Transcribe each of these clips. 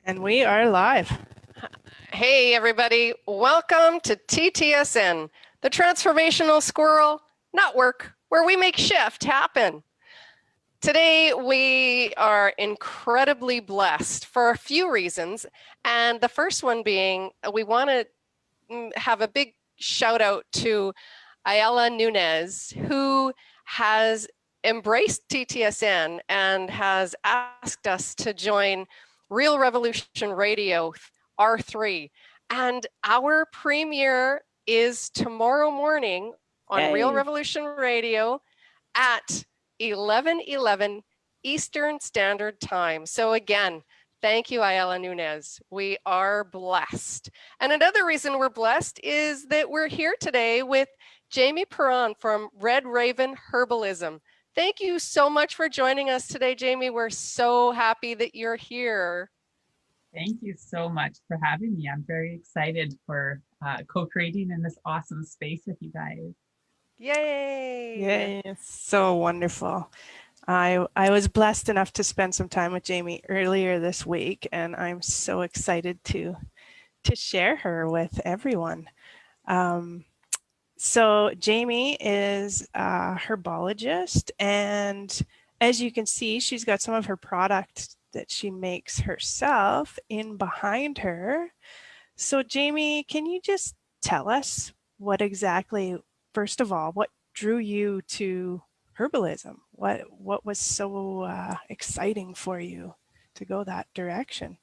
And we are live. Hey, everybody. Welcome to TTSN, the Transformational Squirrel Network, where we make shift happen. Today, we are incredibly blessed for a few reasons. And the first one being, we want to have a big shout out to Ayala Nunez, who has embraced TTSN and has asked us to join Real Revolution Radio R3. And our premiere is tomorrow morning on Real Yay. Revolution Radio at 11:11 Eastern Standard Time. So again, thank you, Ayala Nunez. We are blessed. And another reason we're blessed is that we're here today with Jami Perron from Red Raven Herbalism. Thank you so much for joining us today, Jami. We're so happy that you're here. Thank you so much for having me. I'm very excited for co-creating in this awesome space with you guys. Yay! Yay. It's so wonderful. I was blessed enough to spend some time with Jami earlier this week, and I'm so excited to share her with everyone. So Jami is a herbologist, and as you can see, she's got some of her product that she makes herself in behind her. So Jami, can you just tell us what exactly, first of all, what drew you to herbalism? What was so exciting for you to go that direction?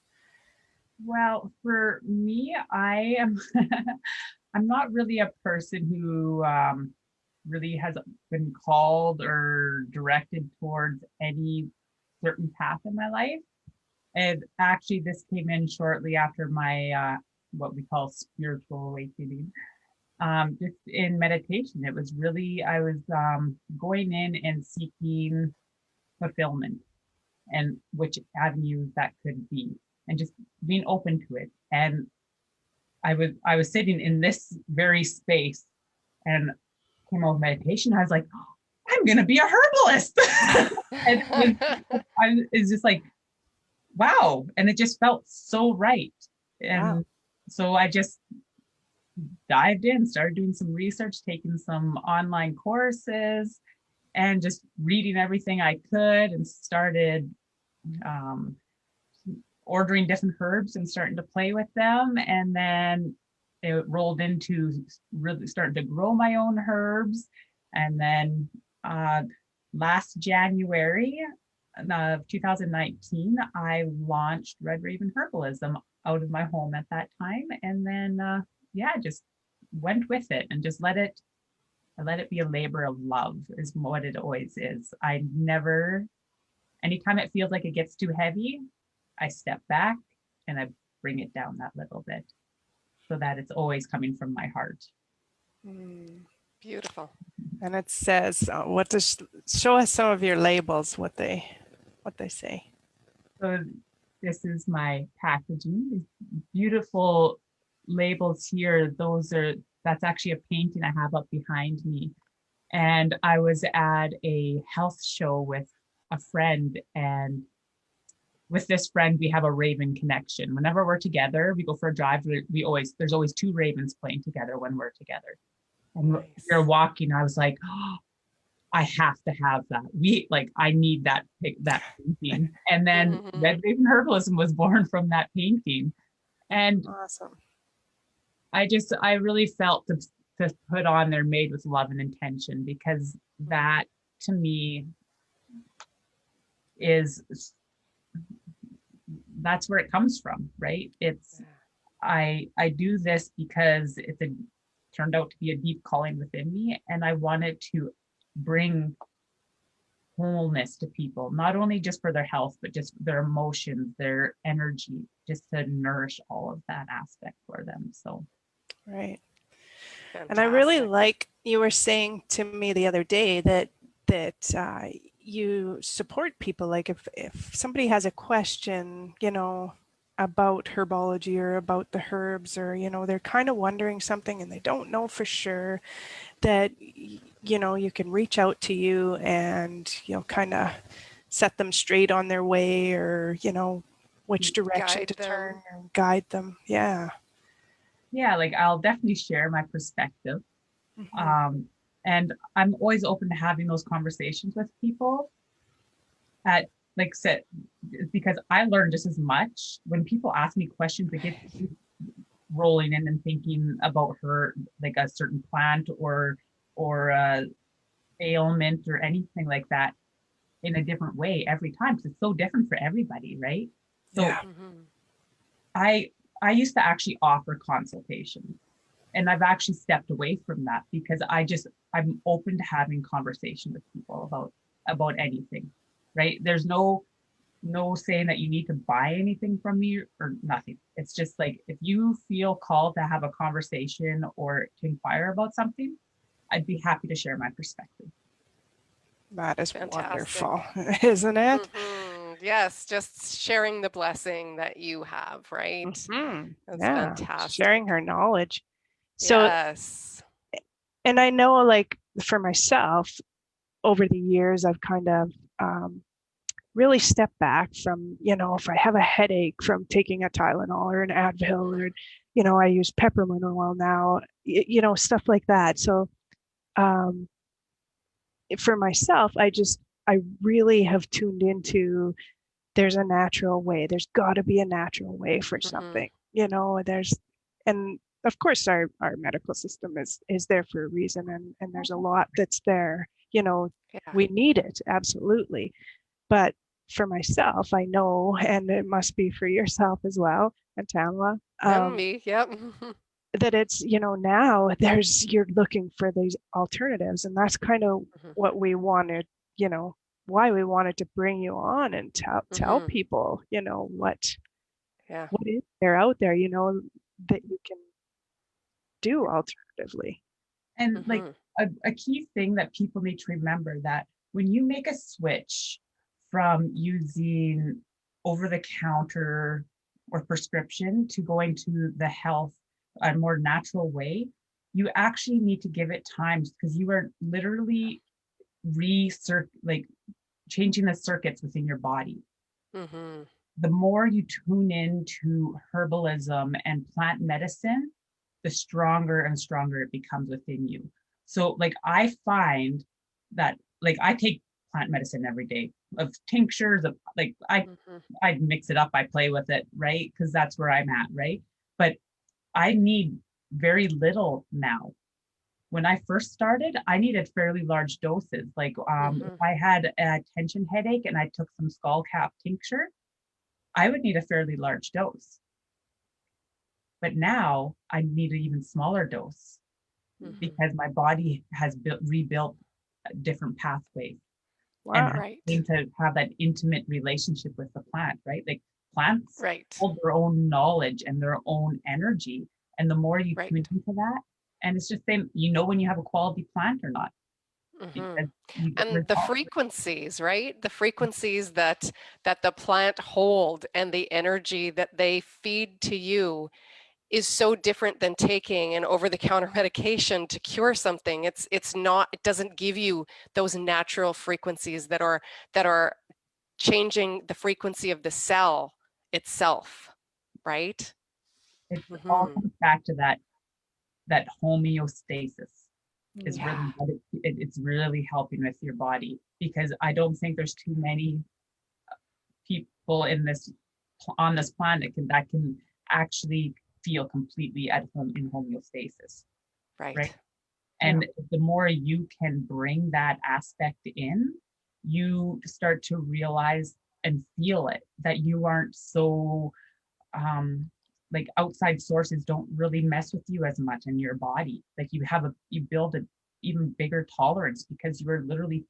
Well, for me, I am I'm not really a person who really has been called or directed towards any certain path in my life. And actually, this came in shortly after my what we call spiritual awakening. Just in meditation, it was really I was going in and seeking fulfillment and which avenues that could be, and just being open to it. And I was sitting in this very space and came out of meditation. I was like, oh, I'm gonna be a herbalist. And it's just like, wow. And it just felt so right. And Wow. so I just dived in, started doing some research, taking some online courses, and just reading everything I could, and started um, ordering different herbs and starting to play with them. And then it rolled into really starting to grow my own herbs. And then last January of 2019, I launched Red Raven Herbalism out of my home at that time. And then, just went with it and just let it be a labor of love is what it always is. I never, anytime it feels like it gets too heavy, I step back and I bring it down that little bit so that it's always coming from my heart. Beautiful. And it says, what does show us some of your labels, what they say. So this is my packaging. These beautiful labels here. That's actually a painting I have up behind me. And I was at a health show with a friend, and with this friend, we have a raven connection. Whenever we're together, we go for a drive. There's always two ravens playing together when we're together. And Nice. we were walking. I was like, oh, I have to have that. I need that painting. And then Red Raven Herbalism was born from that painting. And Awesome. I really felt to put on there made with love and intention, because that to me that's where it comes from, right? It's I do this because turned out to be a deep calling within me, and I wanted to bring wholeness to people, not only just for their health, but just their emotions, their energy, just to nourish all of that aspect for them. So Right. Fantastic. And I really like you were saying to me the other day that you support people. Like if somebody has a question, about herbology or about the herbs, or, they're kind of wondering something and they don't know for sure, that, you can reach out to you and, kind of set them straight on their way, or, which direction Guide to them. turn or guide them. Yeah. Yeah, like I'll definitely share my perspective. Mm-hmm. And I'm always open to having those conversations with people at like said because I learn just as much when people ask me questions that get rolling in and thinking about her like a certain plant or a ailment or anything like that in a different way every time because it's so different for everybody, right? So Yeah. Mm-hmm. I I used to actually offer consultations and I've actually stepped away from that because I'm open to having conversation with people about anything, right? There's no saying that you need to buy anything from me or nothing. It's just like if you feel called to have a conversation or to inquire about something, I'd be happy to share my perspective. That is Fantastic. wonderful, isn't it? Mm-hmm. Yes, just sharing the blessing that you have, right? Mm-hmm. That's Yeah. Sharing fantastic. her knowledge. So, Yes. and I know like for myself, over the years, I've kind of really stepped back from, if I have a headache from taking a Tylenol or an Advil or, I use peppermint oil now, stuff like that. So, um, for myself, I really have tuned into there's a natural way. There's got to be a natural way for Mm-hmm. something, and of course our medical system is there for a reason, and there's a lot that's there, Yeah. we need it, absolutely. But for myself, I know, and it must be for yourself as well, and Tamla, And me. Yep. that it's, now you're looking for these alternatives. And that's kind of Mm-hmm. what we wanted, why we wanted to bring you on and tell Mm-hmm. people, Yeah. what is there out there, that you can do alternatively. And like Mm-hmm. a key thing that people need to remember that when you make a switch from using over the counter or prescription to going to the health, a more natural way, you actually need to give it time because you are literally like changing the circuits within your body. Mm-hmm. The more you tune into herbalism and plant medicine, the stronger and stronger it becomes within you. So like I find that like I take plant medicine every day of tinctures of like Mm-hmm. I mix it up, I play with it, right? Because that's where I'm at, right? But I need very little now. When I first started, I needed fairly large doses. Like if Mm-hmm. I had a tension headache and I took some skull cap tincture, I would need a fairly large dose. But now I need an even smaller dose Mm-hmm. because my body has rebuilt different pathways and Wow. Right. having to have that intimate relationship with the plant, right? Like plants Right. hold their own knowledge and their own energy. And the more you tune Right. into that, and it's just same, when you have a quality plant or not, Mm-hmm. because you And there's the all frequencies, right? The frequencies that the plant hold and the energy that they feed to you is so different than taking an over-the-counter medication to cure something. It's not, it doesn't give you those natural frequencies that are changing the frequency of the cell itself, right? it all Mm-hmm. comes back to that homeostasis is Mm. really Yeah. what it's really helping with your body because I don't think there's too many people on this planet that can actually feel completely at home in homeostasis, right? Right. Yeah. And the more you can bring that aspect in, you start to realize and feel it that you aren't so um like outside sources don't really mess with you as much in your body. Like you build an even bigger tolerance because you are literally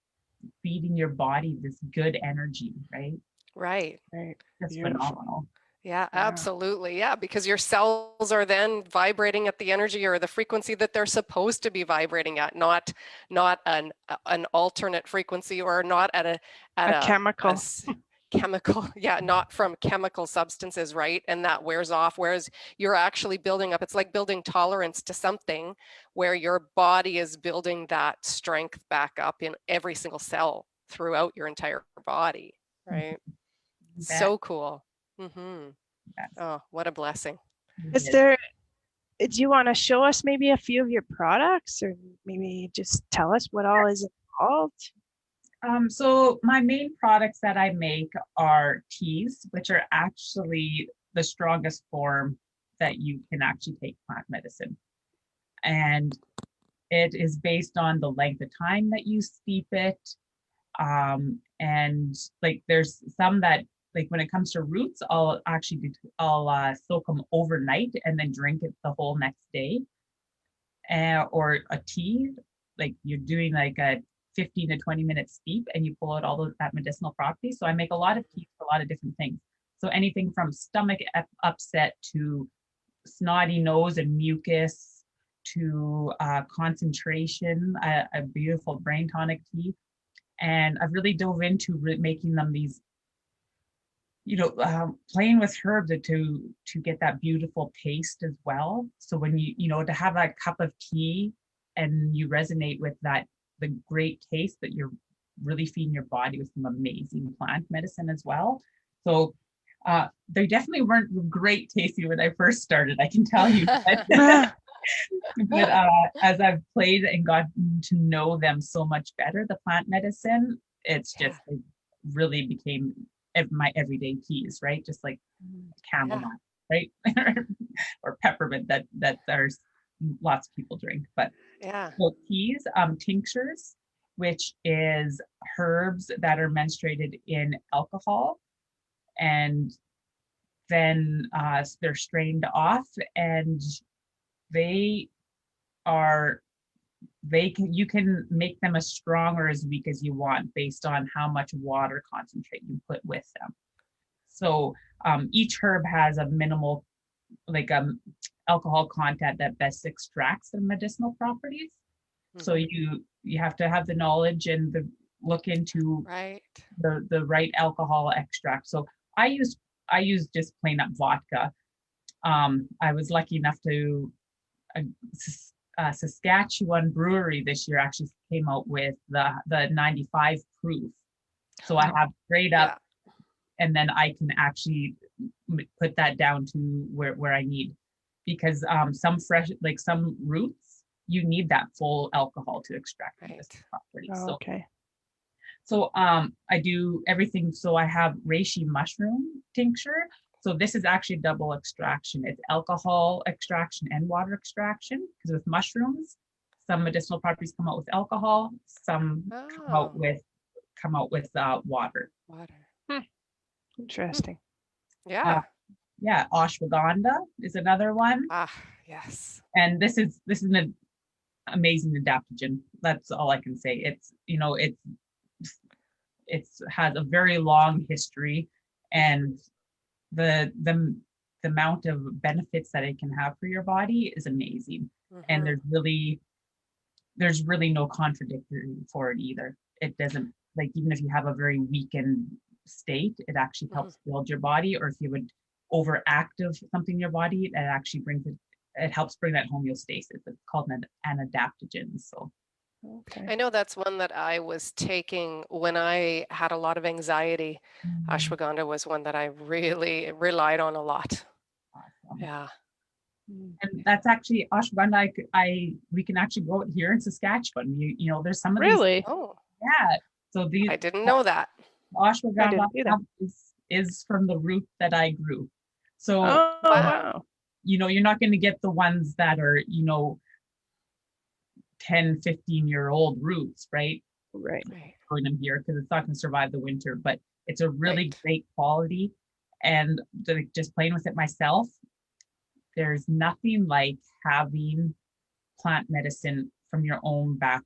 feeding your body this good energy, right? Right. Right. That's Beautiful. phenomenal. Yeah, Yeah. absolutely. Yeah, because your cells are then vibrating at the energy or the frequency that they're supposed to be vibrating at, not an alternate frequency or not at A a chemical. chemical, yeah, not from chemical substances, right? And that wears off. Whereas you're actually building up, it's like building tolerance to something where your body is building that strength back up in every single cell throughout your entire body, right? That So cool. Mm-hmm. Yes. Oh, what a blessing. Is there, do you want to show us maybe a few of your products, or maybe just tell us what all is involved? So my main products that I make are teas, which are actually the strongest form that you can actually take plant medicine. And it is based on the length of time that you steep it. And like there's some that, like when it comes to roots, I'll soak them overnight and then drink it the whole next day. Or a tea, like you're doing like a 15 to 20-minute steep and you pull out all of that medicinal property. So I make a lot of teas for a lot of different things. So anything from stomach upset to snotty nose and mucus to concentration, a beautiful brain tonic tea. And I've really dove into making them these, playing with herbs to get that beautiful taste as well. So when to have that cup of tea and you resonate with the great taste that you're really feeding your body with some amazing plant medicine as well. So they definitely weren't great tasting when I first started, I can tell you. But as I've played and gotten to know them so much better, the plant medicine, it really became my everyday teas, right? Just like chamomile, right? Or peppermint that there's lots of people drink. But so teas, tinctures, which is herbs that are menstruated in alcohol, and then they're strained off, and you can make them as strong or as weak as you want based on how much water concentrate you put with them. So each herb has a minimal alcohol content that best extracts the medicinal properties. Mm-hmm. So you have to have the knowledge and look into the right alcohol extract. So I use just plain up vodka. I was lucky enough to Saskatchewan brewery this year actually came out with the 95 proof. So I have straight up, and then I can actually put that down to where I need, because some roots, you need that full alcohol to extract this property. Oh, okay. So I do everything. So I have reishi mushroom tincture. So this is actually double extraction. It's alcohol extraction and water extraction, because with mushrooms, some medicinal properties come out with alcohol, some come out with water. Interesting. Yeah. Ashwagandha is another one. Yes. And this is an amazing adaptogen. That's all I can say. It has a very long history, and the amount of benefits that it can have for your body is amazing. Mm-hmm. And there's really no contradictory for it either. It doesn't, like, even if you have a very weakened state, it actually helps build your body. Or if you would overactive something in your body, it actually it helps bring that homeostasis. It's called an adaptogen. So I know that's one that I was taking when I had a lot of anxiety. Mm-hmm. Ashwagandha was one that I really relied on a lot. Awesome. Yeah. And that's actually ashwagandha. We can actually grow it here in Saskatchewan. There's some of these. Really? Oh. Yeah. So these. I didn't know that. Ashwagandha is from the root that I grew. So wow. You're not going to get the ones that are 10, 15-year-old roots, right? Right. Growing them here, because it's not going to survive the winter, but it's a really great quality. And just playing with it myself, there's nothing like having plant medicine from your own back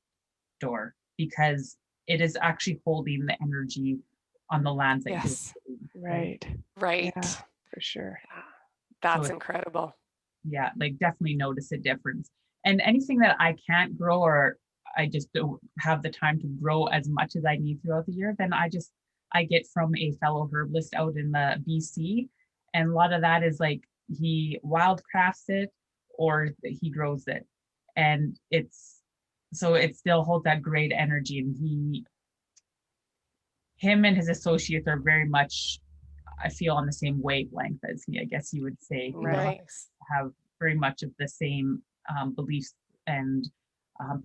door, because it is actually holding the energy on the lands that you're right. Yeah, for sure. That's incredible. Yeah, like definitely notice a difference. And anything that I can't grow, or I just don't have the time to grow as much as I need throughout the year, then I get from a fellow herbalist out in the BC. And a lot of that is like he wildcrafts it or he grows it. And it still holds that great energy. And him and his associates are very much I feel on the same wavelength as me, I guess you would say. You know, Nice. have very much of the same beliefs and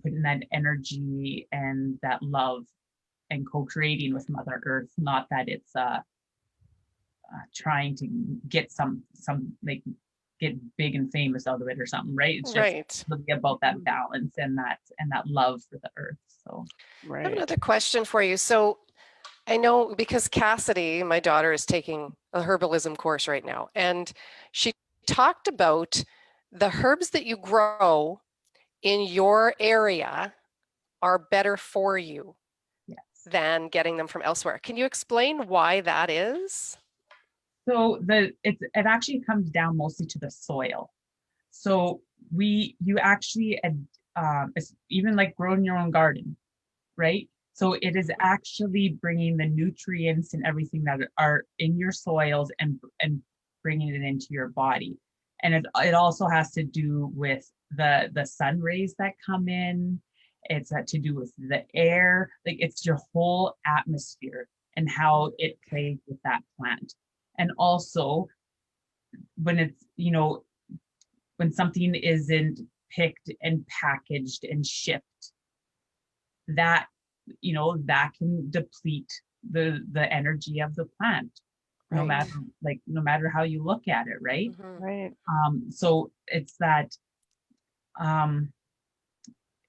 putting that energy and that love and co-creating with Mother Earth. Not that it's trying to get some like get big and famous out of it or something, right? It's just Right. really about that balance and that love for the earth. So I have another question for you. So I know because Cassidy, my daughter, is taking a herbalism course right now, and she talked about the herbs that you grow in your area are better for you yes. than getting them from elsewhere. Can you explain why that is? So it actually comes down mostly to the soil. So you actually it's even like growing your own garden, right? So it is actually bringing the nutrients and everything that are in your soils and bringing it into your body. And it also has to do with the sun rays that come in. It's to do with the air, like it's your whole atmosphere and how it plays with that plant. And also when it's, when something isn't picked and packaged and shipped, that that can deplete the energy of the plant, no Right. matter how you look at it, right? Right. So it's that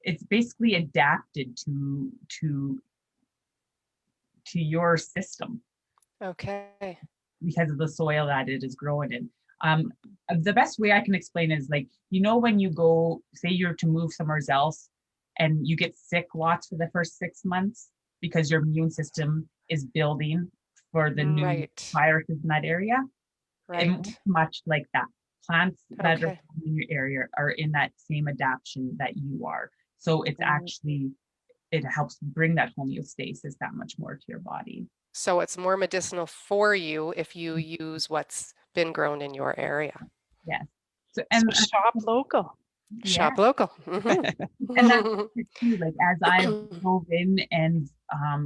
it's basically adapted to your system Okay. because of the soil that it is growing in. The best way I can explain is like, when you go, say you're to move somewhere else and you get sick lots for the first 6 months because your immune system is building for the new Right. viruses in that area. And Right. much like that. Plants that are Okay. in your area are in that same adaptation that you are. So it's actually, it helps bring that homeostasis that much more to your body. So it's more medicinal for you if you use what's been grown in your area. Yes. So So shop local. yeah, Shop local. Mhm. and that's it too. Like as I've dove in and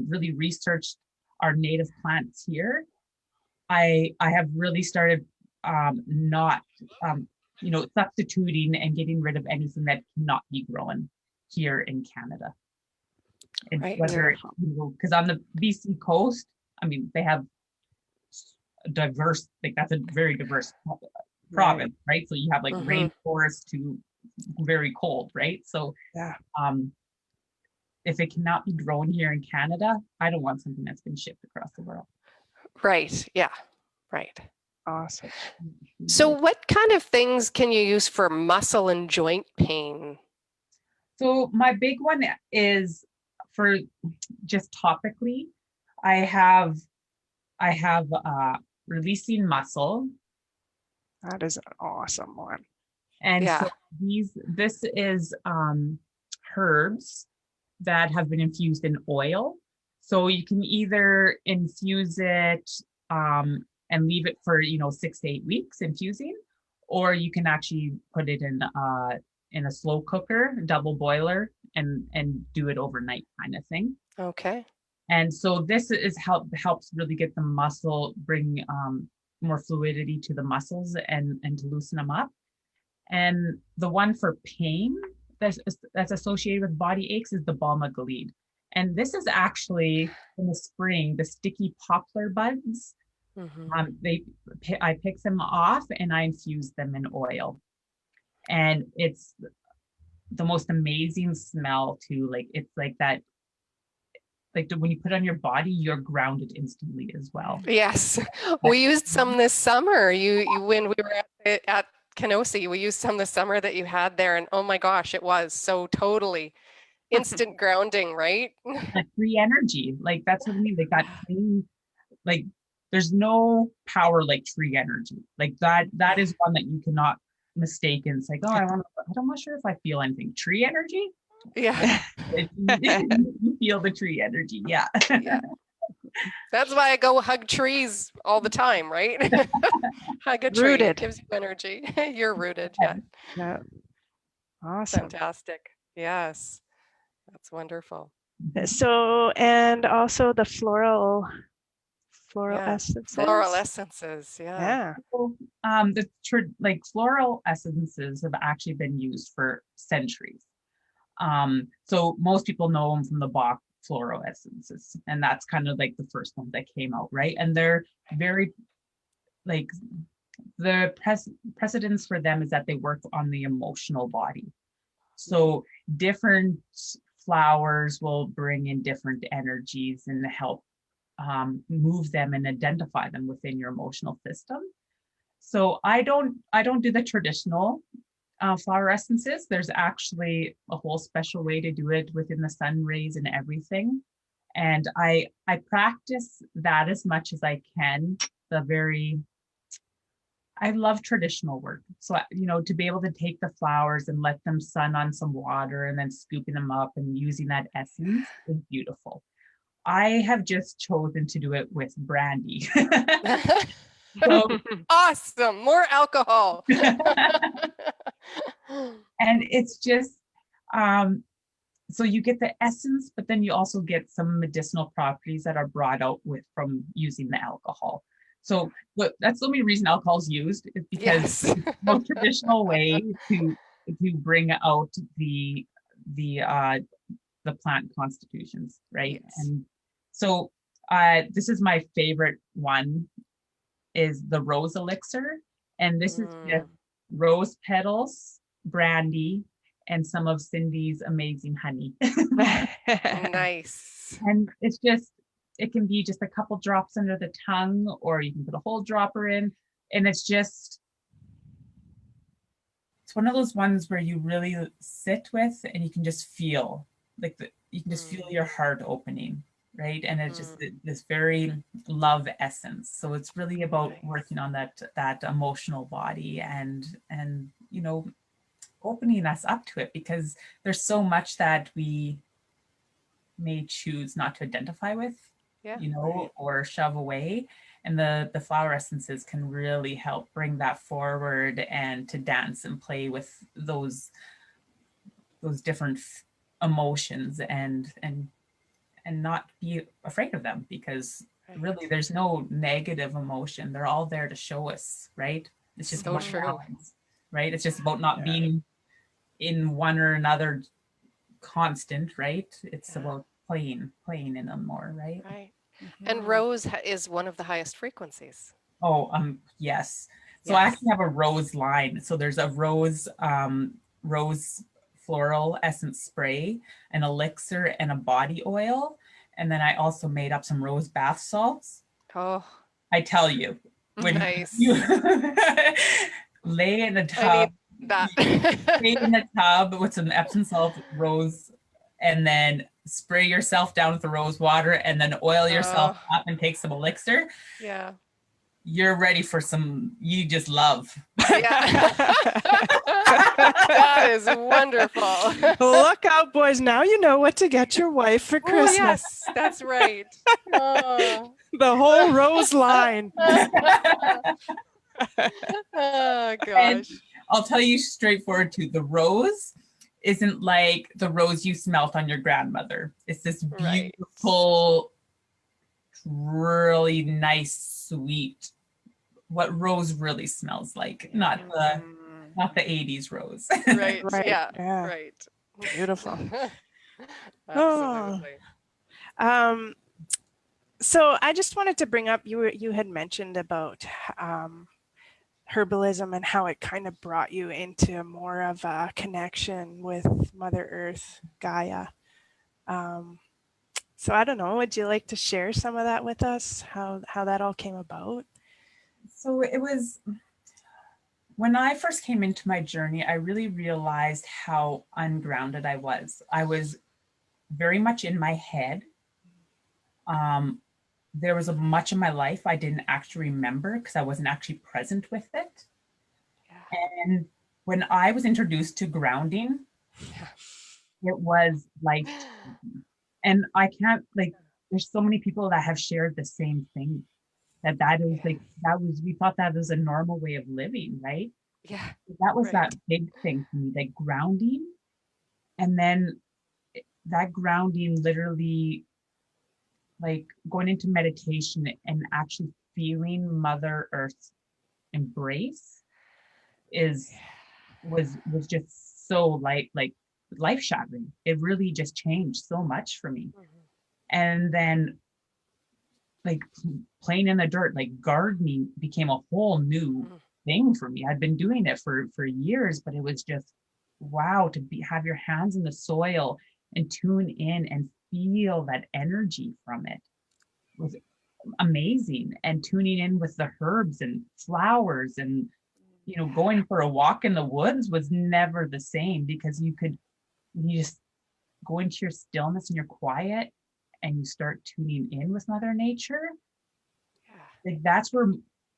really researched our native plants here, I have really started not substituting and getting rid of anything that cannot be grown here in Canada. And Right. whether because on the BC coast, I mean they have diverse, like that's a very diverse province, right? So you have like Mhm. rainforest to very cold, right? So Yeah. if it cannot be grown here in Canada, I don't want something that's been shipped across the world. Right. Yeah. Right. Awesome. So what kind of things can you use for muscle and joint pain? So my big one is for just topically, I have releasing muscle. That is an awesome one. And Yeah. so this is herbs that have been infused in oil. So you can either infuse it and leave it for 6 to 8 weeks infusing, or you can actually put it in a slow cooker, double boiler, and do it overnight kind of thing. Okay. And so this is helps really get the muscle, bring more fluidity to the muscles and to loosen them up. And the one for pain that's associated with body aches is the Balmagalide. And this is actually in the spring, the sticky poplar buds. Mhm. I pick them off and I infuse them in oil. And it's the most amazing smell too. Like it's like that, like when you put it on your body, you're grounded instantly as well. Yes. We used some this summer. You when we were at Kenosi, we used some this summer that you had there, and oh my gosh, it was so totally instant grounding, right? That free energy, like that's what I mean. Like that clean, like there's no power like tree energy. Like that is one that you cannot mistake. And it's like, oh, I'm not sure if I feel anything. Tree energy? Yeah. You feel the tree energy. Yeah. Yeah. That's why I go hug trees all the time, right? Hug a tree. It Rooted. gives you energy. You're rooted. Yeah. Yeah. Awesome. Fantastic. Yes. That's wonderful. So, and also the floral Floral Yeah. essences. Floral essences. Yeah. Yeah. Like floral essences have actually been used for centuries. So most people know them from the Bach floral essences, and that's kind of like the first one that came out, right? And they're very like the precedence for them is that they work on the emotional body. So different flowers will bring in different energies and help move them and identify them within your emotional system. So I don't do the traditional flower essences. There's actually a whole special way to do it within the sun rays and everything. And I practice that as much as I can. I love traditional work. So, to be able to take the flowers and let them sun on some water and then scooping them up and using that essence is beautiful. I have just chosen to do it with brandy. So, Awesome. More alcohol. and it's just, so you get the essence, but then you also get some medicinal properties that are brought out from using the alcohol. So that's the only reason alcohol is used, is because Yes. it's the most traditional way to bring out the plant constitutions, right? Yes. And so this is my favorite one, is the rose elixir, and this is just rose petals, brandy, and some of Cindy's amazing honey. Nice. And it can be just a couple drops under the tongue, or you can put a whole dropper in. And it's one of those ones where you really sit with and you can just feel you can just feel your heart opening, right? And it's just this very love essence. So it's really about working on that emotional body and opening us up to it, because there's so much that we may choose not to identify with, or shove away. And the flower essences can really help bring that forward and to dance and play with those different emotions and not be afraid of them, because really there's no negative emotion. They're all there to show us, right? It's just so true. balance, right? It's just about not being in one or another constant, right? It's about playing in them more, right? Right. And rose is one of the highest frequencies. Oh, yes. So I actually have a rose line. So there's a rose floral essence spray, an elixir, and a body oil. And then I also made up some rose bath salts. Oh, I tell you, when nice. you lay in a tub, I need that. lay in a tub with some Epsom salt, rose, and then spray yourself down with the rose water, and then oil yourself up and take some elixir. Yeah. You're ready for you just love. Yeah. That is wonderful. Look out, boys. Now you know what to get your wife for Christmas. Yes, that's right. Oh. The whole rose line. Oh, gosh. And I'll tell you straightforward too, the rose isn't like the rose you smelt on your grandmother. It's this beautiful, really nice, sweet, what rose really smells like, not the 80s rose. Right. Right. Yeah. Yeah. Right. Beautiful. Absolutely. So I just wanted to bring up, you had mentioned about herbalism and how it kind of brought you into more of a connection with Mother Earth, Gaia. So I don't know, would you like to share some of that with us, how that all came about? So it was, when I first came into my journey, I really realized how ungrounded I was. I was very much in my head. There was much of my life I didn't actually remember because I wasn't actually present with it. Yeah. And when I was introduced to grounding, it was like, and I can't, there's so many people that have shared the same thing, that is we thought that was a normal way of living, right? Yeah. That was that big thing for me, like grounding. And then that grounding literally like going into meditation and actually feeling Mother Earth's embrace is was just so like life shattering. It really just changed so much for me. And then like playing in the dirt, like gardening became a whole new thing for me. I'd been doing it for years, but it was just wow to have your hands in the soil and tune in and feel that energy from it was amazing. And tuning in with the herbs and flowers and going for a walk in the woods was never the same because you just go into your stillness and your quiet and you start tuning in with Mother Nature. Like that's where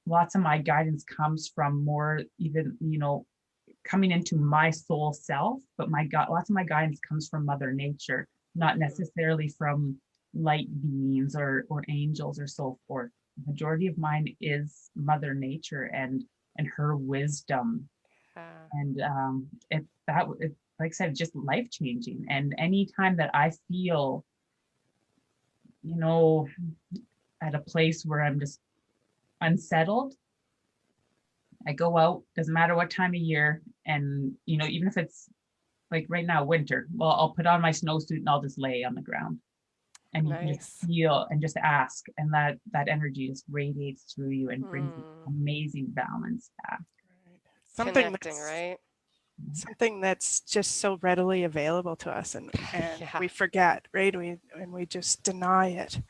lots of my guidance comes from, more even, coming into my soul self, but lots of my guidance comes from Mother Nature, not necessarily from light beings or angels or so forth. The majority of mine is Mother Nature and her wisdom. And like I said, just life changing. And anytime that I feel, at a place where I'm just unsettled, I go out, doesn't matter what time of year. And, even if it's like right now, winter, well, I'll put on my snowsuit and I'll just lay on the ground. And you can just feel and just ask. And that energy just radiates through you and brings amazing balance back. Something Connecting, right? Something that's just so readily available to us, and we forget, right? We just deny it.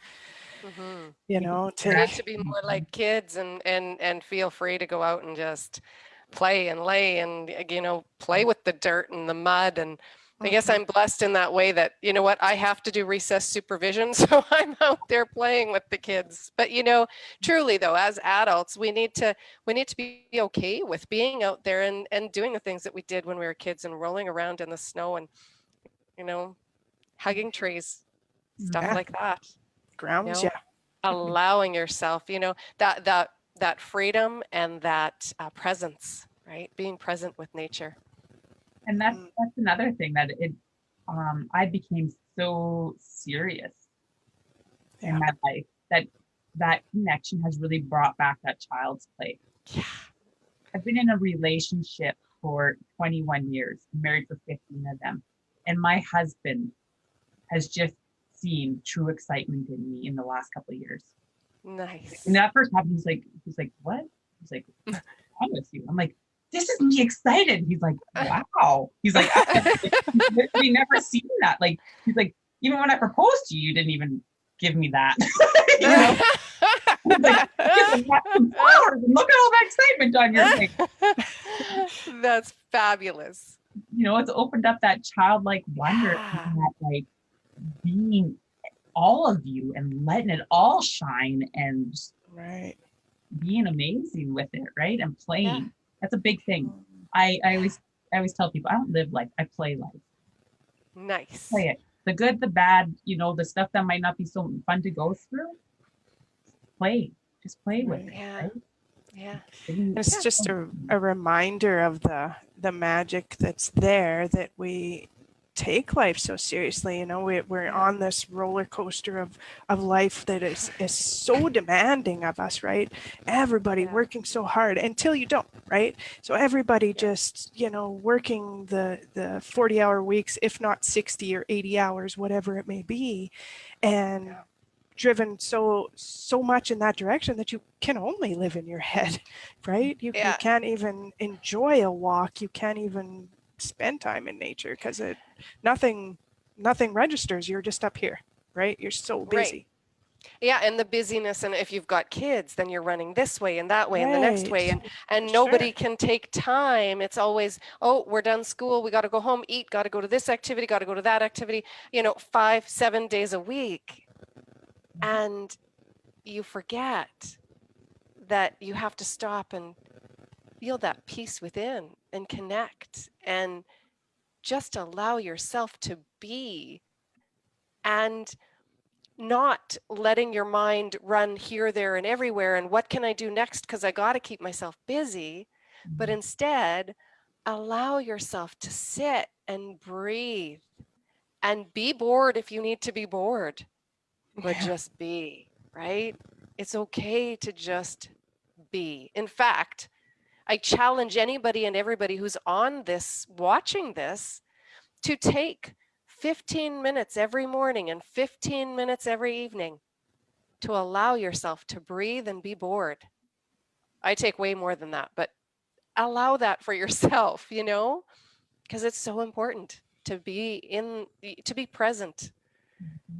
We need to be more like kids and feel free to go out and just play and lay and play with the dirt and the mud. And I guess I'm blessed in that way that, I have to do recess supervision, so I'm out there playing with the kids. But truly though, as adults, we need to be okay with being out there and doing the things that we did when we were kids and rolling around in the snow and hugging trees, stuff like that. Grounds, allowing yourself, that freedom and that presence, right? Being present with nature. And that's another thing that I became so serious in my life that connection has really brought back that child's play. Yeah. I've been in a relationship for 21 years, married for 15 of them. And my husband has just seen true excitement in me in the last couple of years. Nice. And that first happened, he's like, what? He's like, what's wrong with you? I'm like, this is me excited. He's like, wow. He's like, we never seen that. Like, he's like, even when I proposed to you, you didn't even give me that. He's like, some flowers and look at all that excitement on your face. That's fabulous. It's opened up that childlike wonder, that like being all of you and letting it all shine and being amazing with it, right? And playing. That's a big thing. I always tell people I don't live life, I play life. Nice. Play it. The good, the bad, the stuff that might not be so fun to go through. Just play with it. Right? Yeah. It's just a reminder of the magic that's there, that we take life so seriously. We're on this roller coaster of life that is so demanding of us, right? Everybody working so hard until you don't, right? So everybody just, working the 40-hour weeks, if not 60 or 80 hours, whatever it may be, and driven so much in that direction that you can only live in your head, right? You can't even enjoy a walk. You can't even spend time in nature because nothing registers. You're just up here, right? You're so busy. Right. Yeah, and the busyness, and if you've got kids, then you're running this way and that way and the next way, and nobody can take time. It's always, oh, we're done school, we got to go home, eat, got to go to this activity, got to go to that activity, 5-7 days a week. And you forget that you have to stop and feel that peace within and connect and just allow yourself to be, and not letting your mind run here, there, and everywhere. And what can I do next? Because I got to keep myself busy. But instead, allow yourself to sit and breathe and be bored if you need to be bored. but just be, right? It's okay to just be. In fact, I challenge anybody and everybody who's on this, watching this, to take 15 minutes every morning and 15 minutes every evening to allow yourself to breathe and be bored. I take way more than that, but allow that for yourself, you know, because it's so important to be present,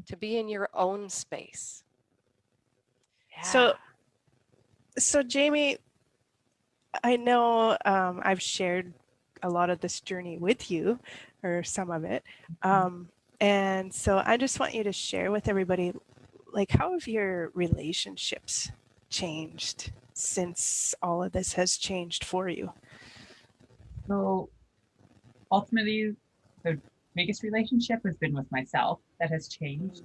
to be in your own space. Yeah. So Jami, I know I've shared a lot of this journey with you, or some of it. And so I just want you to share with everybody, like, how have your relationships changed since all of this has changed for you? So ultimately, the biggest relationship has been with myself that has changed.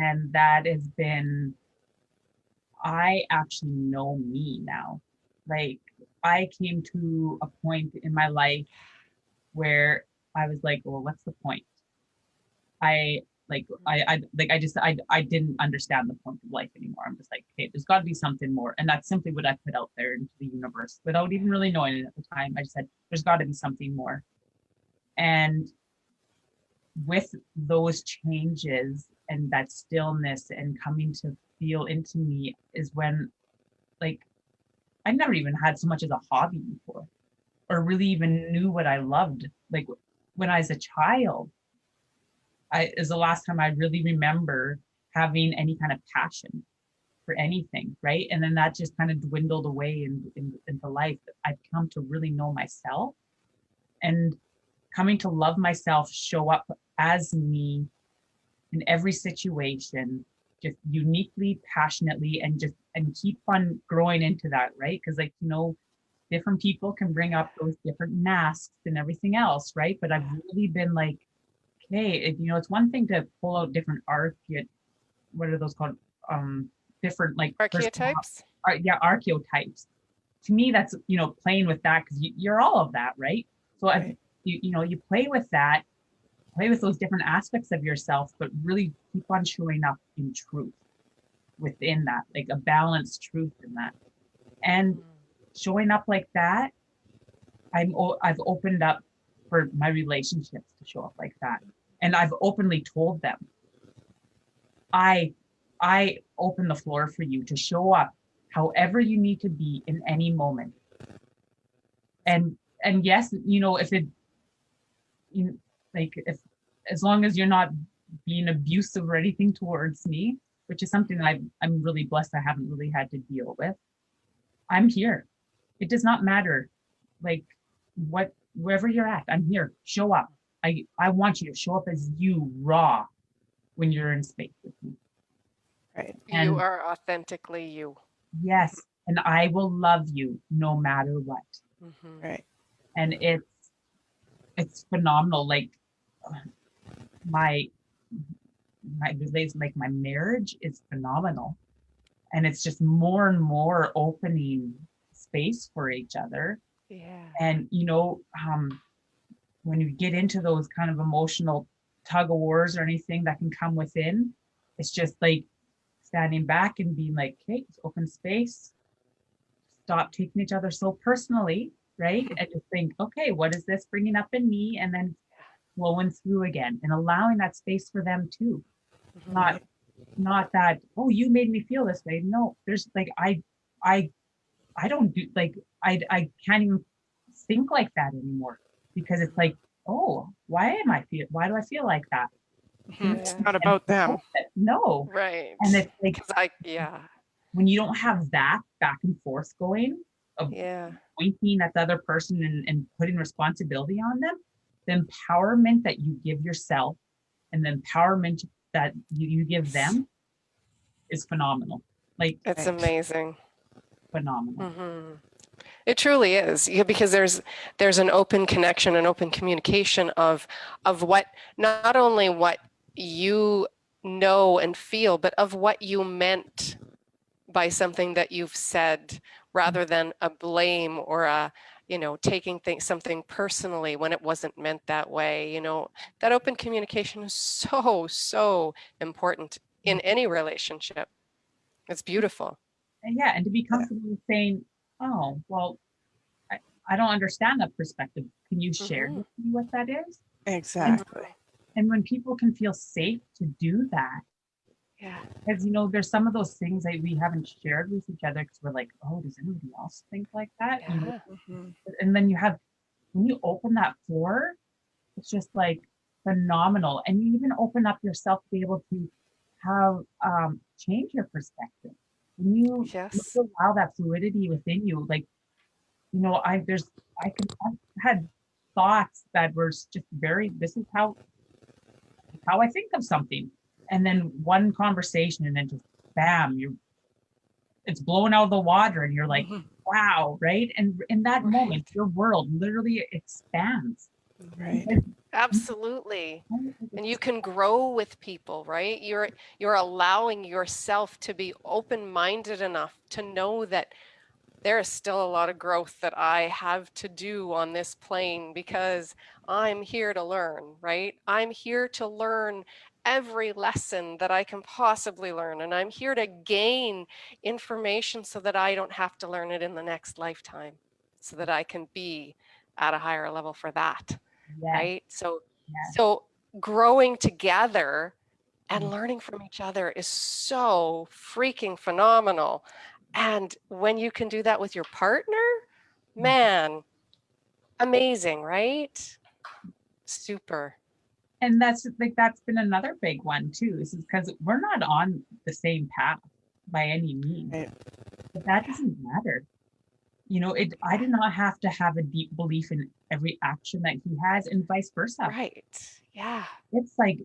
And that has been, I actually know me now. Like, I came to a point in my life where I was like, well, what's the point? I didn't understand the point of life anymore. I'm just like, okay, there's got to be something more. And that's simply what I put out there into the universe without even really knowing it at the time. I just said, there's got to be something more. And with those changes and that stillness and coming to feel into me is when, like, I never even had so much as a hobby before, or really even knew what I loved. Like, when I was a child, I is the last time I really remember having any kind of passion for anything, right? And then that just kind of dwindled away into life. I've come to really know myself, and coming to love myself, show up as me in every situation, just uniquely, passionately, and keep on growing into that, right? Because, like, you know, different people can bring up those different masks and everything else, right? But I've really been like, okay, you know, it's one thing to pull out different what are those called? Different, like, Archetypes? Archetypes. To me, that's, you know, playing with that, because you're all of that, right? So Right. you know, you play with that, play with those different aspects of yourself, but really keep on showing up in truth within that, like a balanced truth in that. And showing up like that, I've opened up for my relationships to show up like that. And I've openly told them, I open the floor for you to show up however you need to be in any moment. And yes, you know, if it, you know, like, if, as long as you're not being abusive or anything towards me, which is something that I'm really blessed I haven't really had to deal with, I'm here. It does not matter, like, wherever you're at, I'm here. Show up. I want you to show up as you, raw, when you're in space with me. Right. You And are authentically you. yes, and I will love you no matter what. Mm-hmm. Right. And it's phenomenal. Like, my like, my marriage is phenomenal, and it's just more and more opening space for each other. Yeah. And, you know, when you get into those kind of emotional tug of wars or anything that can come within, it's just like standing back and being like, okay, it's open space, stop taking each other so personally, right? And just think, okay, what is this bringing up in me? And then flowing through again and allowing that space for them too. Mm-hmm. Not that, oh, you made me feel this way. No, there's like, I I don't do, like, I can't even think like that anymore, because it's like, oh, why do I feel like that? Mhm. It's Yeah. not about them. No. Right. And it's like, Because yeah. when you don't have that back and forth going of Yeah. pointing at the other person and putting responsibility on them, the empowerment that you give yourself and the empowerment that you give them is phenomenal. Like, It's Right. amazing. phenomenal. Mm-hmm. It truly is, yeah, because there's an open connection, an open communication of what, not only what you know and feel, but of what you meant by something that you've said, rather than a blame or a, you know, taking something personally when it wasn't meant that way. You know, that open communication is so important in any relationship. It's beautiful. And yeah, and to be comfortable with saying, oh, well, I don't understand that perspective. Can you share with me what that is? Exactly. And when people can feel safe to do that, Yeah. because there's some of those things that we haven't shared with each other because we're like, oh, does anybody else think like that? Yeah. And then when you open that floor, it's just like phenomenal. And you even open up yourself to be able to have change your perspective. When you Yes. allow that fluidity within you, like, I've had thoughts that were just this is how I think of something. And then one conversation and then just bam, it's blown out of the water and you're like, wow, right? And in that moment, your world literally expands. Right. Absolutely. And you can grow with people, right? You're allowing yourself to be open-minded enough to know that there is still a lot of growth that I have to do on this plane because I'm here to learn, right? I'm here to learn every lesson that I can possibly learn. And I'm here to gain information so that I don't have to learn it in the next lifetime, so that I can be at a higher level for that, Yes, right? So, yes. so growing together and learning from each other is so freaking phenomenal. And when you can do that with your partner, man, amazing, right? Super. And that's been another big one too, is because we're not on the same path by any means. Right. But that doesn't matter. I do not have to have a deep belief in every action that he has and vice versa. Right. Yeah. It's like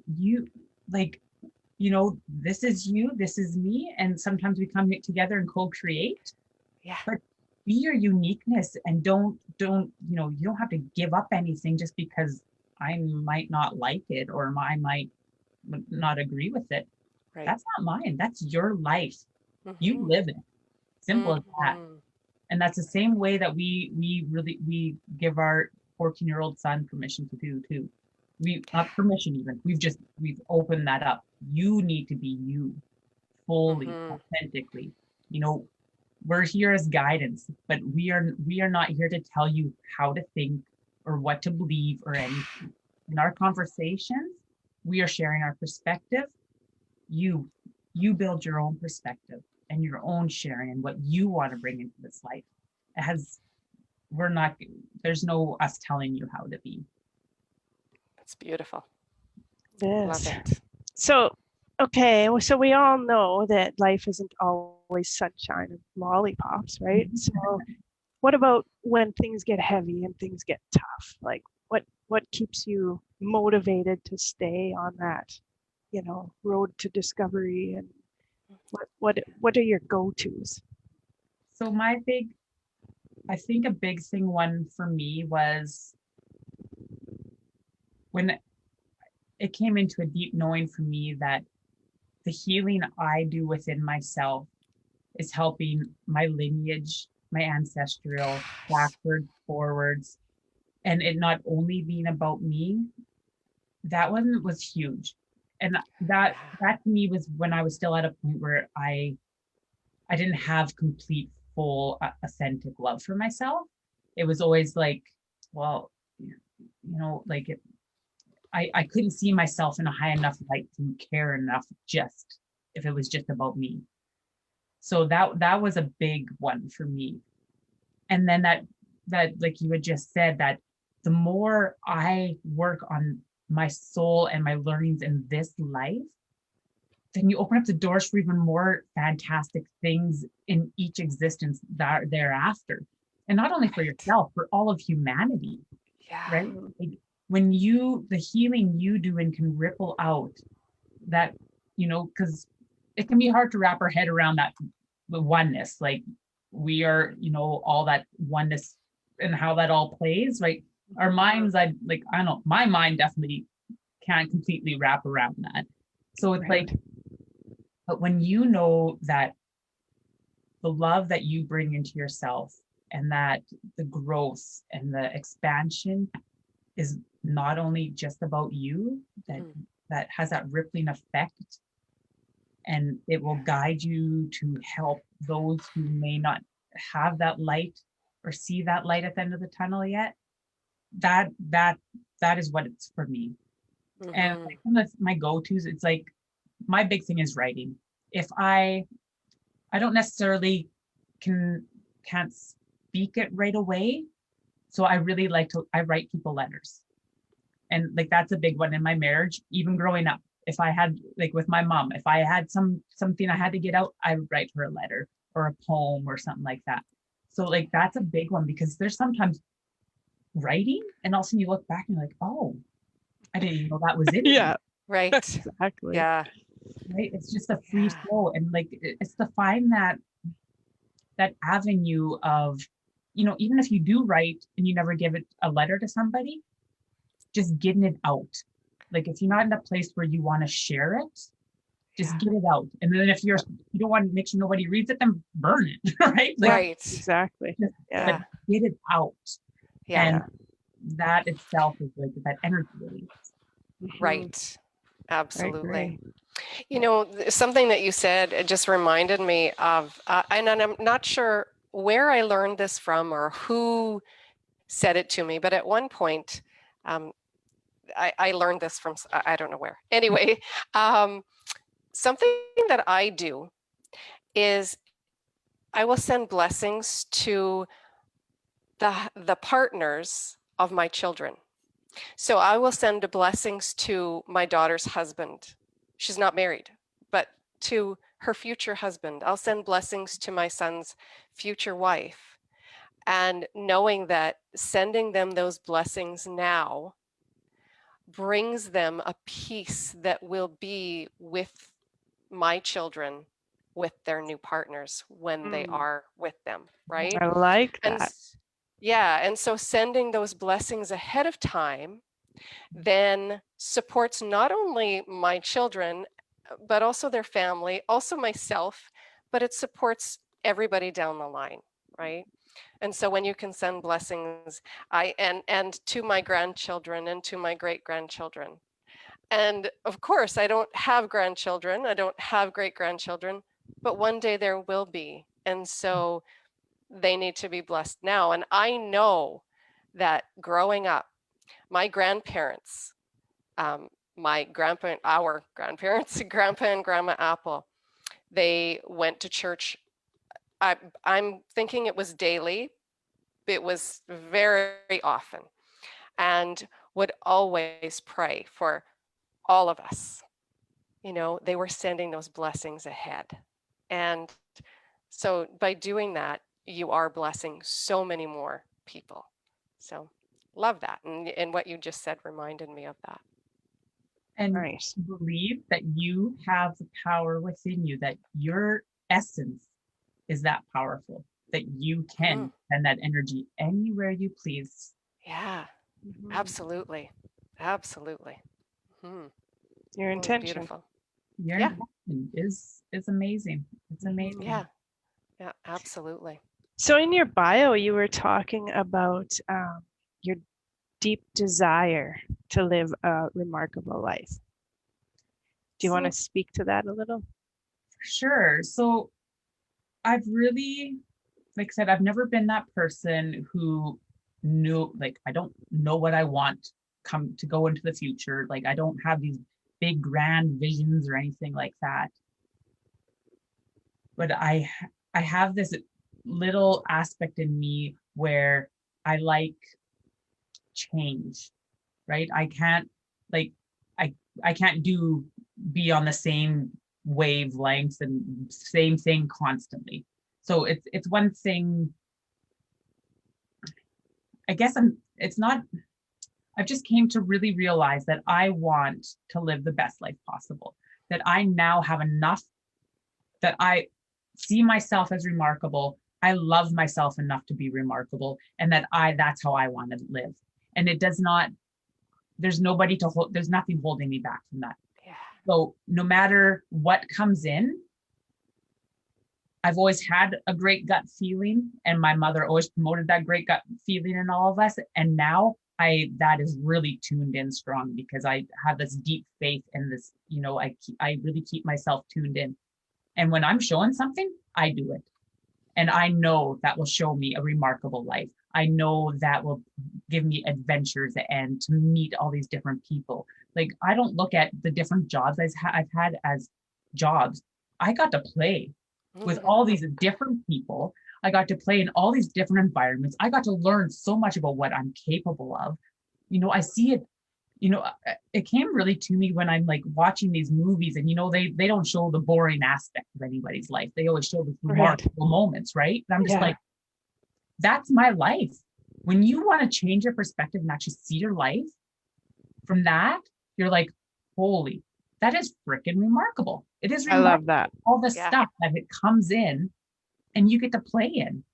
this is you, this is me, and sometimes we come together and co-create. Yeah. But be your uniqueness and don't you don't have to give up anything just because I might not like it or I might not agree with it. Right. That's not mine. That's your life. You live it. Simple as that. And that's the same way that we give our 14-year-old son permission to do too. We not permission even. We've opened that up. You need to be you fully, authentically. We're here as guidance, but we are not here to tell you how to think or what to believe or anything. In our conversations, we are sharing our perspective. You build your own perspective and your own sharing and what you want to bring into this life. There's no us telling you how to be. It's beautiful. Yes. Love it. So, okay, so we all know that life isn't always sunshine and lollipops, right? So, what about when things get heavy and things get tough? Like, what keeps you motivated to stay on that, road to discovery? And what are your go-tos? So I think a big one for me was when it came into a deep knowing for me that the healing I do within myself is helping my lineage, my ancestral, backwards, forwards, and it not only being about me. That one was huge. And that to me was when I was still at a point where I didn't have complete, full, authentic love for myself. It was always like, well, like I couldn't see myself in a high enough light to care enough just if it was just about me. So that was a big one for me. And then that like you had just said, that the more I work on my soul and my learnings in this life, then you open up the doors for even more fantastic things in each existence that thereafter. And not only for yourself, for all of humanity. Yeah. Right? Like when the healing you do and can ripple out that, because it can be hard to wrap our head around the oneness. Like we are, all that oneness and how that all plays, right? Our minds, I don't know, my mind definitely can't completely wrap around that. So it's Right. but when you know that the love that you bring into yourself and that the growth and the expansion is not only just about you, that has that rippling effect and it will guide you to help those who may not have that light or see that light at the end of the tunnel yet. That is what it's for me. And Mhm. like some of my go-tos, it's like my big thing is writing. If I don't necessarily can't speak it right away, so I really I write people letters. And like that's a big one in my marriage, even growing up. If I had, like with my mom, if I had something I had to get out, I would write her a letter or a poem or something like that. So like that's a big one, because there's sometimes writing and all of a sudden you look back and you're like, oh, I didn't even know that was in me. Yeah, Right. exactly. Yeah. Right? It's just a free Yeah. flow. And like it's to find that avenue of, even if you do write and you never give it a letter to somebody, just getting it out. Like if you're not in a place where you want to share it, just Yeah. get it out. And then if you don't want to make sure nobody reads it, then burn it. Right? Like, Right. Exactly. just, Yeah. Yeah. but get it out. Yeah. And that itself is like that energy release. Mhm. Right. I Absolutely. agree. You know, something that you said, it just reminded me of, and I'm not sure where I learned this from or who said it to me, but at one point, um, I learned this from, I don't know where. Anyway, something that I do is I will send blessings to the partners of my children. So I will send blessings to my daughter's husband. She's not married, but to her future husband. I'll send blessings to my son's future wife. And knowing that sending them those blessings now brings them a peace that will be with my children, with their new partners when they Mm, are with them, right? I like And that. yeah, and so sending those blessings ahead of time then supports not only my children, but also their family, also myself, but it supports everybody down the line, right? And so when you can send blessings, and to my grandchildren and to my great grandchildren. And of course, I don't have grandchildren, I don't have great grandchildren, but one day there will be. And so they need to be blessed now. And I know that growing up, my grandparents, my grandpa, our grandparents, grandpa and grandma Appel, they went to church. I'm thinking it was daily. It was very often, and would always pray for all of us. You know, they were sending those blessings ahead. And so by doing that, you are blessing so many more people. So love that. And what you just said reminded me of that. And Nice. believe that you have the power within you, that your essence is that powerful, that you Mhm. can send that energy anywhere you please. Yeah, Mhm. absolutely. Absolutely. Hmm. Your Really intention. beautiful. Your Yeah. intention is amazing. It's Mhm. amazing. Yeah. Yeah, absolutely. So in your bio, you were talking about your deep desire to live a remarkable life. Do you want to So speak to that a little? sure. So I've really, like I said, I've never been that person who knew, like, I don't know what I want come to go into the future. Like, I don't have these big grand visions or anything like that. But I have this little aspect in me where I like change, right? I can't like I I can't be on the same wavelengths and same thing constantly. So it's one thing. I guess it's not, I've just came to really realize that I want to live the best life possible. That I now have enough, that I see myself as remarkable. I love myself enough to be remarkable, and that's how I want to live. And it does not, there's nobody to hold, there's nothing holding me back from that. Yeah. So no matter what comes in, I've always had a great gut feeling, and my mother always promoted that great gut feeling in all of us. And now that is really tuned in strong, because I have this deep faith in this, I really keep myself tuned in. And when I'm showing something, I do it. And I know that will show me a remarkable life. I know that will give me adventures and to meet all these different people. Like, I don't look at the different jobs I've had as jobs. I got to play with all these different people. I got to play in all these different environments. I got to learn so much about what I'm capable of. I see it, it came really to me when I'm like watching these movies, and they don't show the boring aspect of anybody's life. They always show the remarkable moments, right? And I'm just like, that's my life. When you want to change your perspective and actually see your life from that, you're like, holy, that is freaking remarkable. It is remarkable. I love that. All the stuff that it comes in and you get to play in.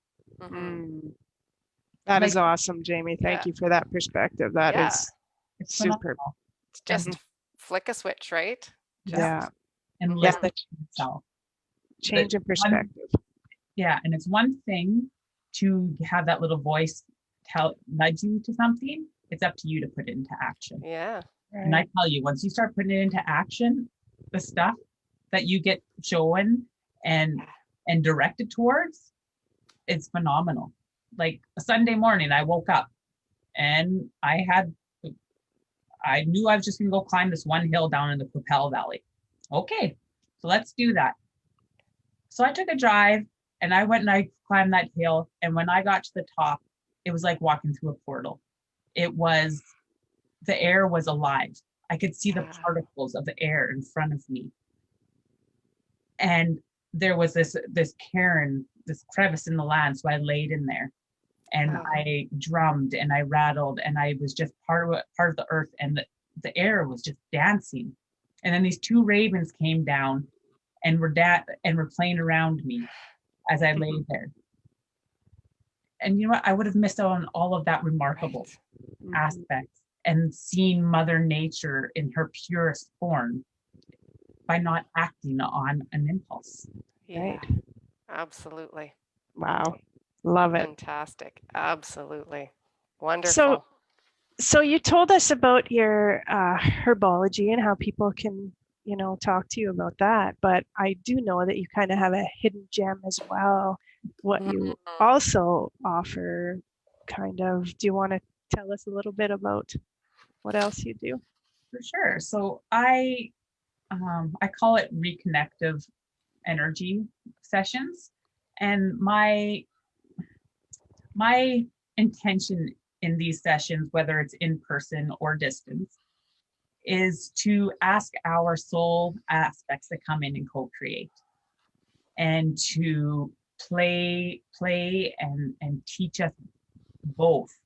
That is awesome, Jami. Thank you for that perspective. That is it's super. phenomenal. It's just flick a switch, right? And listen to yourself. Change in perspective. And it's one thing to have that little voice nudge you to something. It's up to you to put it into action. And I tell you, once you start putting it into action, the stuff that you get shown and directed towards, it's phenomenal. Like a Sunday morning, I woke up and I knew I was just gonna go climb this one hill down in the Appel Valley. Okay, so let's do that. So I took a drive and I went and I climbed that hill. And when I got to the top, it was like walking through a portal. The air was alive. I could see the particles of the air in front of me. And there was this cairn, this crevice in the land. So I laid in there and I drummed and I rattled, and I was just part of the earth, and the air was just dancing. And then these two ravens came down and were playing around me as I lay there. And you know what? I would have missed out on all of that remarkable aspects and seen Mother Nature in her purest form by not acting on an impulse. Right. Absolutely. Wow. Love it. Fantastic. Absolutely. Wonderful. So you told us about your herbology and how people can, talk to you about that. But I do know that you kind of have a hidden gem as well. What you also offer, kind of. Do you want to tell us a little bit about what else you do? For sure. So I call it reconnective energy sessions, and my intention in these sessions, whether it's in person or distance, is to ask our soul aspects that come in and co-create, and to play and teach us both,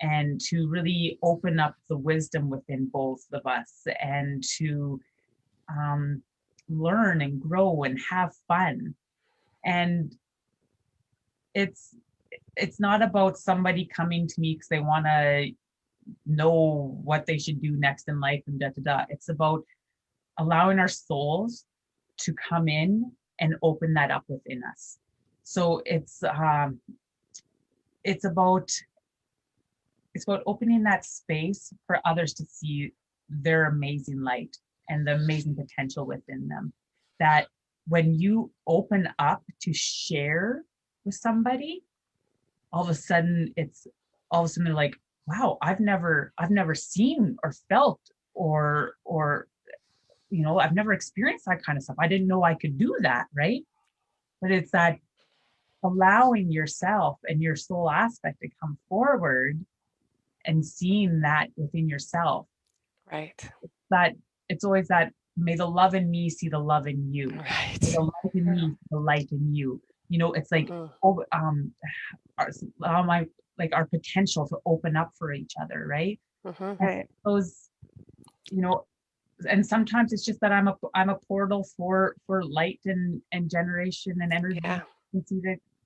and to really open up the wisdom within both of us, and to learn and grow and have fun. And it's not about somebody coming to me because they want to know what they should do next in life and It's about allowing our souls to come in and open that up within us. So it's about opening that space for others to see their amazing light and the amazing potential within them. That when you open up to share with somebody, all of a sudden they're like, wow, I've never seen or felt or I've never experienced that kind of stuff. I didn't know I could do that, right? But it's that allowing yourself and your soul aspect to come forward and seeing that within yourself. Right. That it's always that, may the love in me see the love in you. Right. May the light in me see the light in you. It's like our potential to open up for each other, right? Right. Those, and sometimes it's just that I'm a portal for light and generation and energy to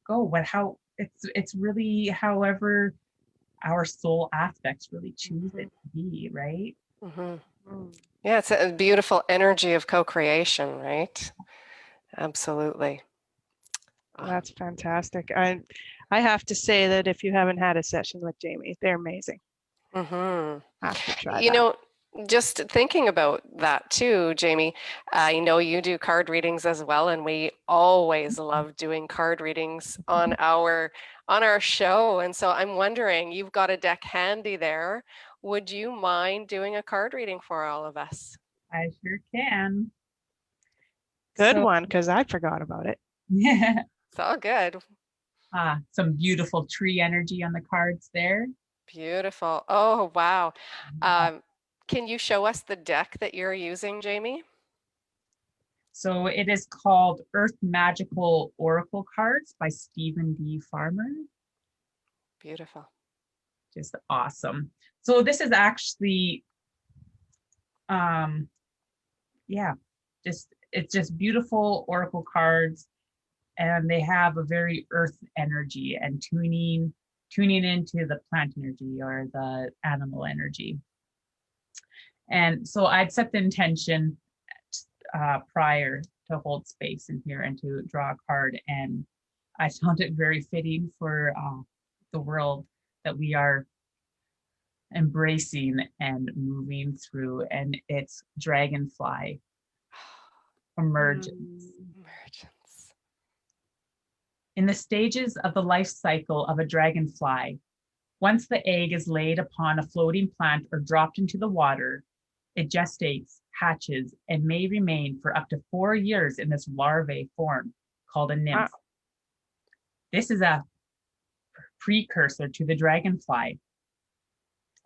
go. But how it's really however our soul aspects really choose it to be, right? Yeah, it's a beautiful energy of co-creation, right? Absolutely. That's fantastic. I have to say that if you haven't had a session with Jami, they're amazing. Mm-hmm. Have to try You that. know, just thinking about that too, Jamie, I know you do card readings as well, and we always love doing card readings on our show. And so I'm wondering, you've got a deck handy there. Would you mind doing a card reading for all of us? I sure can. Good So one, because I forgot about it. yeah, It's all good. some beautiful tree energy on the cards there. Beautiful. Oh, wow. Um, can you show us the deck that you're using, Jamie? So it is called Earth Magical Oracle Cards by Stephen D. Farmer. Beautiful. Just awesome. So this is actually, um, yeah, it's just beautiful oracle cards, and they have a very earth energy and tuning into the plant energy or the animal energy. And so I'd set the intention prior to hold space in here and to draw a card. And I found it very fitting for the world that we are embracing and moving through. And it's dragonfly emergence. Emergence. In the stages of the life cycle of a dragonfly, once the egg is laid upon a floating plant or dropped into the water, it gestates, hatches, and may remain for up to 4 years in this larvae form called a Wow. nymph. This is a precursor to the dragonfly.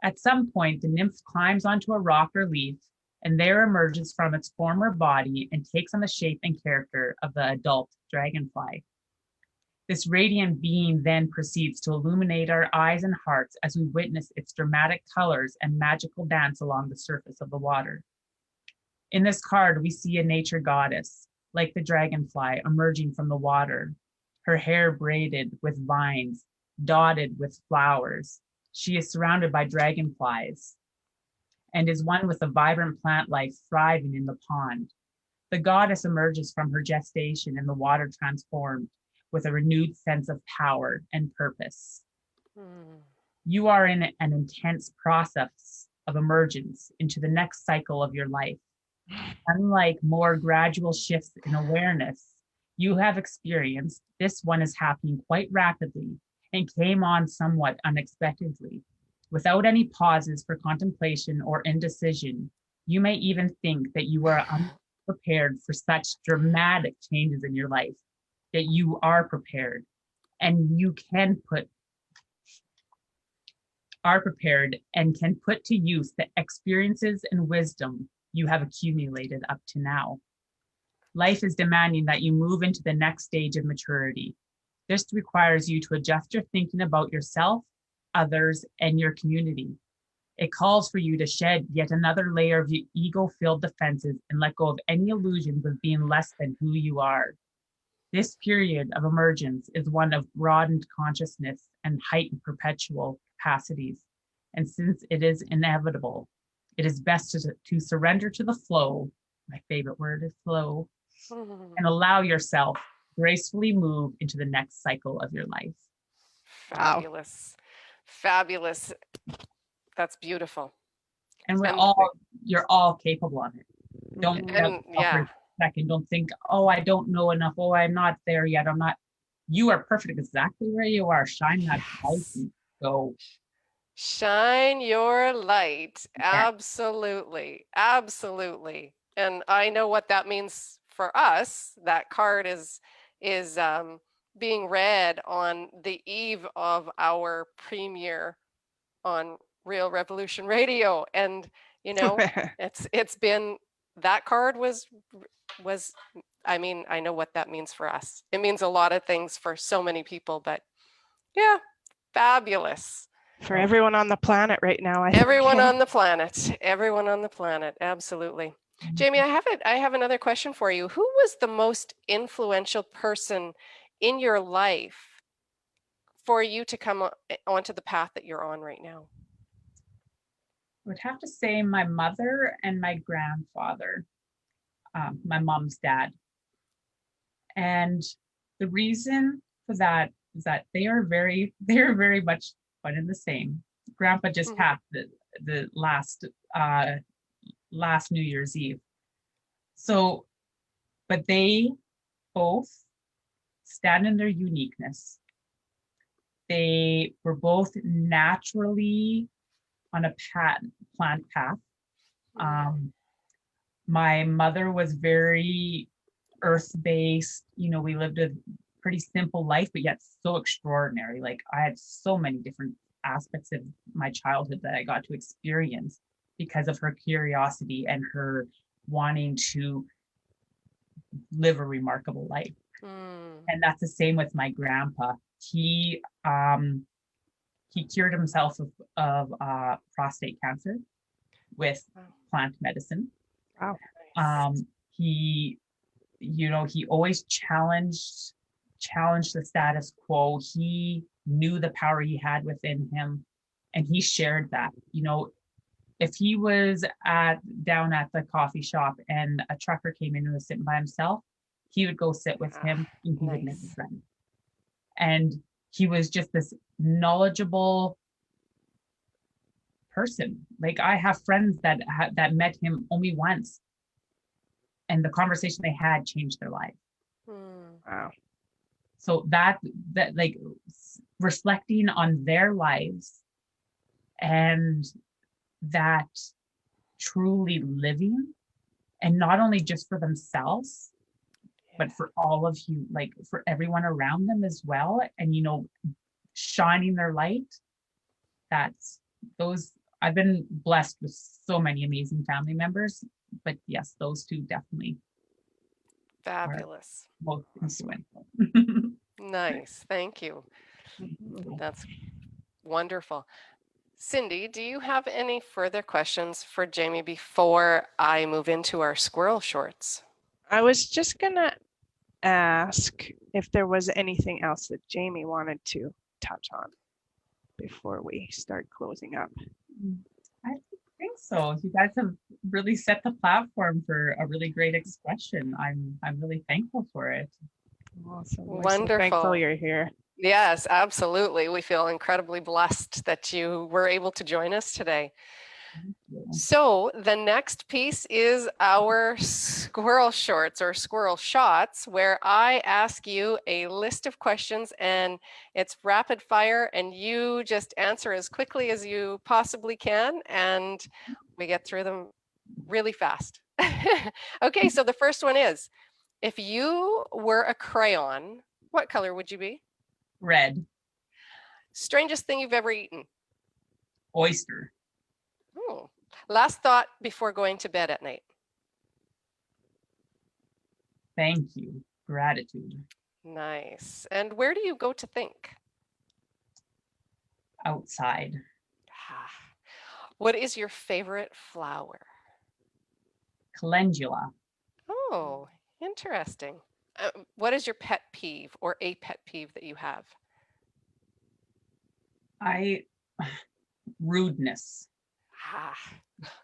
At some point, the nymph climbs onto a rock or leaf and there emerges from its former body and takes on the shape and character of the adult dragonfly. This radiant being then proceeds to illuminate our eyes and hearts as we witness its dramatic colors and magical dance along the surface of the water. In this card, we see a nature goddess, like the dragonfly, emerging from the water, her hair braided with vines, dotted with flowers. She is surrounded by dragonflies and is one with the vibrant plant life thriving in the pond. The goddess emerges from her gestation in the water transformed with a renewed sense of power and purpose. Hmm. You are in an intense process of emergence into the next cycle of your life. Unlike more gradual shifts in awareness you have experienced, this one is happening quite rapidly and came on somewhat unexpectedly. Without any pauses for contemplation or indecision, you may even think that you are unprepared for such dramatic changes in your life, that you are prepared and you are prepared and can put to use the experiences and wisdom you have accumulated up to now. Life is demanding that you move into the next stage of maturity. This requires you to adjust your thinking about yourself, others, and your community. It calls for you to shed yet another layer of ego-filled defenses and let go of any illusions of being less than who you are. This period of emergence is one of broadened consciousness and heightened perpetual capacities. And since it is inevitable, it is best to surrender to the flow. My favorite word is flow, and allow yourself gracefully move into the next cycle of your life. Wow. Fabulous. Fabulous. That's beautiful. And And- you're all capable of it. Don't doubt And yourself for yeah, a second. Don't think, oh, I don't know enough. Oh, I'm not there yet. I'm not. You are perfect exactly where you are. Shine that light yes. and go. Shine your light. Yeah. Absolutely. Absolutely. And I know what that means for us. That card is being read on the eve of our premiere on Real Revolution Radio. And you know, it's been that card was I mean, I know what that means for us. It means a lot of things for so many people, but yeah, fabulous. For everyone on the planet right now, I Everyone think. on the planet. Everyone on the planet. Absolutely. Jamie, I have another question for you. Who was the most influential person in your life for you to come onto the path that you're on right now? I would have to say my mother and my grandfather, my mom's dad. And the reason for that is that they are very much one and the same. Grandpa just passed the last New Year's Eve. So, but they both stand in their uniqueness. They were both naturally on a plant path. My mother was very earth-based. You know, we lived a pretty simple life, but yet so extraordinary. Like I had so many different aspects of my childhood that I got to experience because of her curiosity and her wanting to live a remarkable life. And that's the same with my grandpa. He cured himself of prostate cancer with plant medicine. Wow. He, you know, he always challenged the status quo. He knew the power he had within him, and he shared that. You know, if he was down at the coffee shop and a trucker came in and was sitting by himself, he would go sit with him and he would make a friend. And he was just this knowledgeable person. Like I have friends that met him only once, and the conversation they had changed their life. Wow. So that like reflecting on their lives and that truly living, and not only just for themselves, but for all of you, like for everyone around them as well. And, you know, shining their light. I've been blessed with so many amazing family members, but yes, those two definitely. Fabulous. Most influential. Nice. Thank you. That's wonderful. Cindy, do you have any further questions for Jami before I move into our squirrel shorts? I was just gonna ask if there was anything else that Jami wanted to touch on before we start closing up. I think so. You guys have really set the platform for a really great expression. I'm really thankful for it. Awesome. We're Wonderful. so thankful you're here. Yes, absolutely. We feel incredibly blessed that you were able to join us today. So the next piece is our squirrel shorts or squirrel shots, where I ask you a list of questions and it's rapid fire and you just answer as quickly as you possibly can, and we get through them really fast. Okay, so the first one is, if you were a crayon, what color would you be? Red. Strangest thing you've ever eaten? Oyster. Oh. Last thought before going to bed at night? Thank you. Gratitude. Nice. And where do you go to think? Outside. What is your favorite flower? Calendula. Oh, interesting. What is your pet peeve or a pet peeve that you have? Rudeness.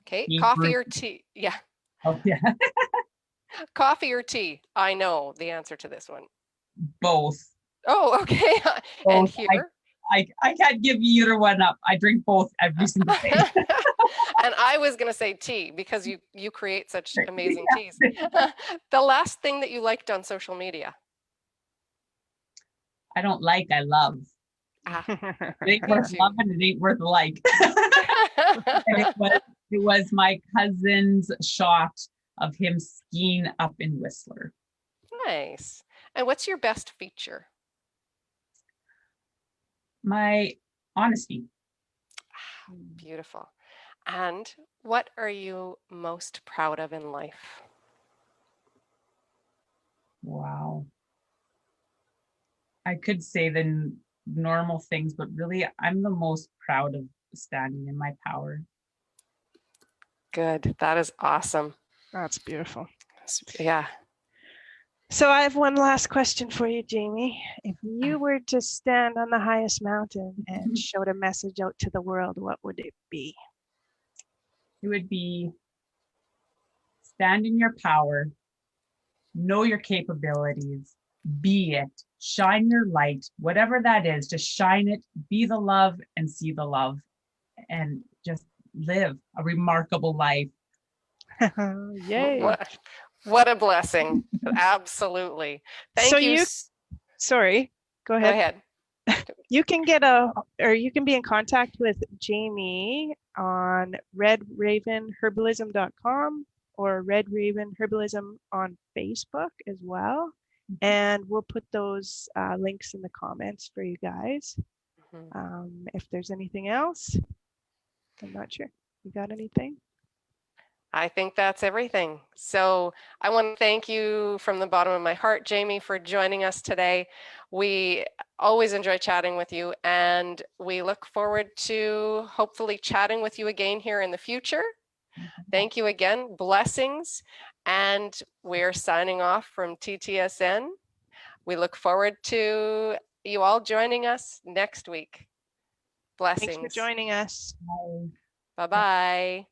Okay, Being coffee rude. or tea? Yeah. Oh, yeah. Coffee or tea? I know the answer to this one. Both. Oh, okay. Both. And here? I can't give either one up. I drink both every single day. And I was going to say tea because you create such amazing teas. The last thing that you liked on social media? I don't like, I love. It ain't worth loving, it ain't worth a like. It was my cousin's shot of him skiing up in Whistler. Nice. And what's your best feature? My honesty. Beautiful. And what are you most proud of in life? Wow. I could say the normal things, but really I'm the most proud of standing in my power. Good. That is awesome. That's beautiful. Yeah. So I have one last question for you, Jami. If you were to stand on the highest mountain and shout a message out to the world, what would it be? It would be stand in your power, know your capabilities, be it, shine your light, whatever that is, just shine it, be the love and see the love. and just live a remarkable life. Yay. What a blessing. Absolutely. So Thank you. Sorry, go Go ahead. ahead. You can you can be in contact with Jami on redravenherbalism.com or Red Raven Herbalism on Facebook as well. And we'll put those links in the comments for you guys. If there's anything else, I'm not sure. You got anything? I think that's everything. So I want to thank you from the bottom of my heart, Jami, for joining us today. We always enjoy chatting with you, and we look forward to hopefully chatting with you again here in the future. Thank you again. Blessings. And we're signing off from TTSN. We look forward to you all joining us next week. Blessings. Thanks for joining us. Bye. Bye-bye.